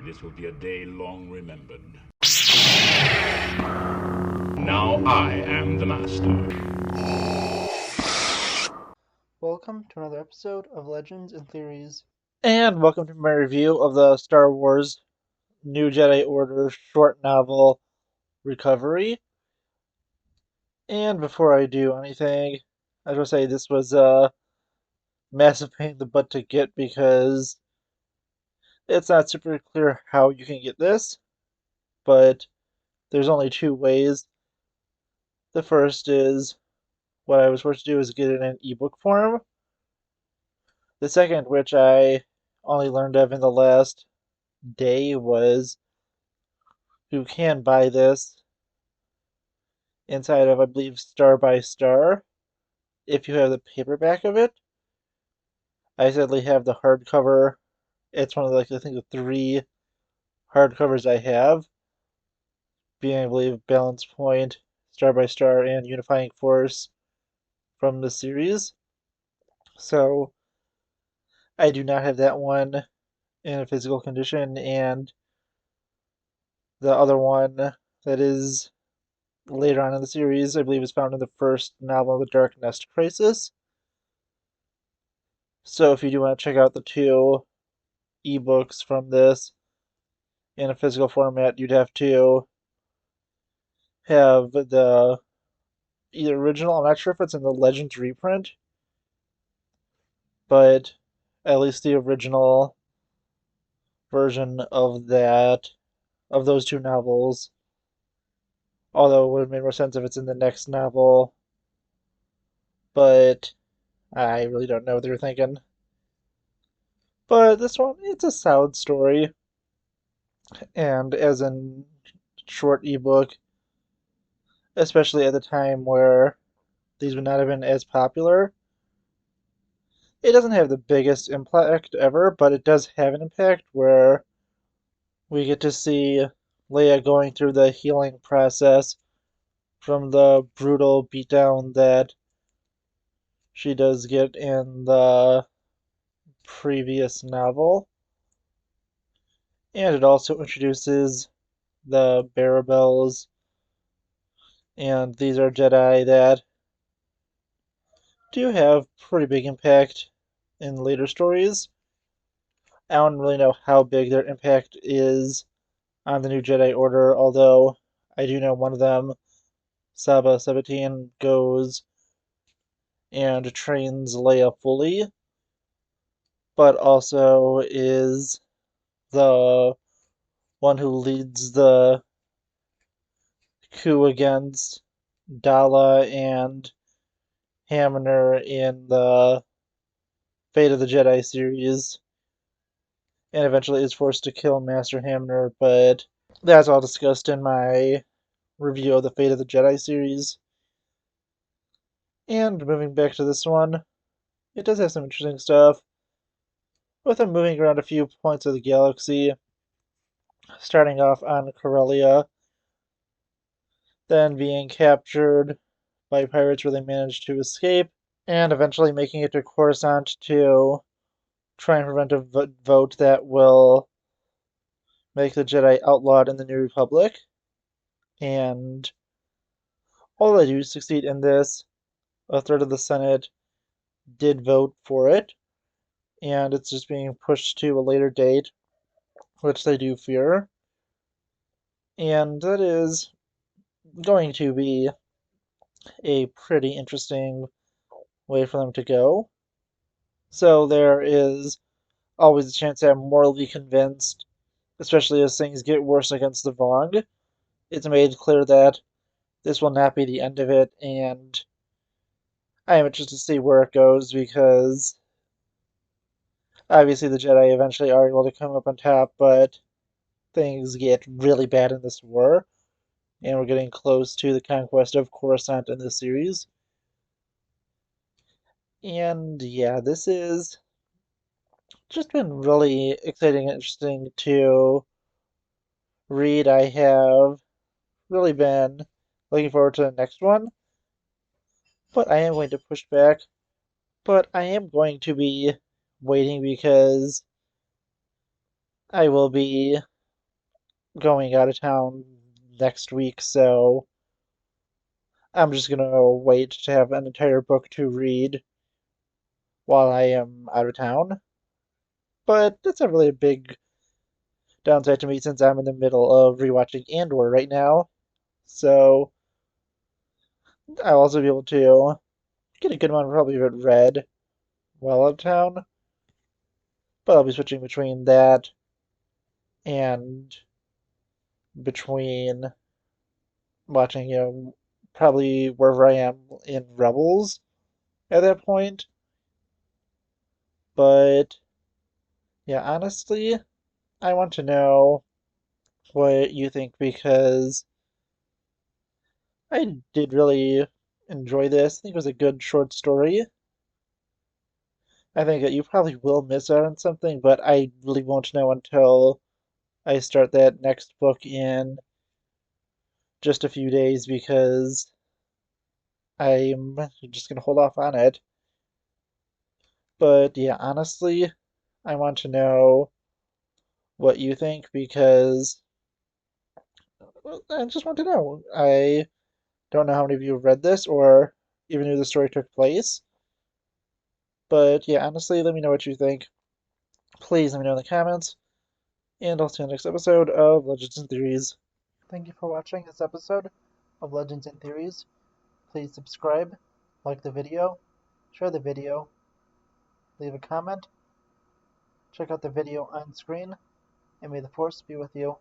This will be a day long remembered. Now I am the master. Welcome to another episode of Legends and Theories. And welcome to my review of the Star Wars New Jedi Order short novel Recovery. And before I do anything, I just want to say this was a massive pain in the butt to get because it's not super clear how you can get this, but there's only two ways. The first is what I was supposed to do is get it in ebook form. The second, which I only learned of in the last day, was you can buy this inside of, I believe, Star by Star, if you have the paperback of it. I sadly have the hardcover. It's one of I think the three hardcovers I have, being I believe Balance Point, Star by Star, and Unifying Force from the series. So I do not have that one in a physical condition, and the other one that is later on in the series, I believe, is found in the first novel, The Dark Nest Crisis. So if you do want to check out the two ebooks from this in a physical format, you'd have to have the either original. I'm not sure if it's in the Legends reprint, but at least the original version of those two novels. Although it would have made more sense if it's in the next novel, but I really don't know what they're thinking. But this one, it's a solid story, and as in short ebook, especially at the time where these would not have been as popular. It doesn't have the biggest impact ever, but it does have an impact where we get to see Leia going through the healing process from the brutal beatdown that she does get in the previous novel. And it also introduces the Barabels, and these are Jedi that do have pretty big impact in later stories. I don't really know how big their impact is on the new Jedi Order, although I do know one of them, Saba 17, goes and trains Leia fully, but also is the one who leads the coup against Dala and Hamner in the Fate of the Jedi series, and eventually is forced to kill Master Hamner, but that's all discussed in my review of the Fate of the Jedi series. And moving back to this one, it does have some interesting stuff, with them moving around a few points of the galaxy, starting off on Corellia, then being captured by pirates where they managed to escape, and eventually making it to Coruscant to try and prevent a vote that will make the Jedi outlawed in the New Republic. And although they do succeed in this, a third of the Senate did vote for it, and it's just being pushed to a later date, which they do fear. And that is going to be a pretty interesting way for them to go. So there is always a chance that I'm morally convinced, especially as things get worse against the Vong. It's made clear that this will not be the end of it, and I am interested to see where it goes because obviously the Jedi eventually are able to come up on top, but things get really bad in this war, and we're getting close to the conquest of Coruscant in this series. And yeah, this is just been really exciting and interesting to read. I have really been looking forward to the next one, but I am going to push back. But I am going to be waiting because I will be going out of town next week, so I'm just gonna wait to have an entire book to read while I am out of town. But that's not really a big downside to me since I'm in the middle of rewatching Andor right now. So I'll also be able to get a good amount probably of it read while out of town. But I'll be switching between that and between watching, probably wherever I am in Rebels at that point. But yeah, honestly, I want to know what you think because I did really enjoy this. I think it was a good short story. I think that you probably will miss out on something, but I really won't know until I start that next book in just a few days because I'm just gonna hold off on it. But yeah, honestly, I want to know what you think because well, I just want to know. I don't know how many of you have read this or even knew the story took place. But yeah, honestly, let me know what you think. Please let me know in the comments. And I'll see you in the next episode of Legends and Theories. Thank you for watching this episode of Legends and Theories. Please subscribe, like the video, share the video, leave a comment, check out the video on screen, and may the Force be with you.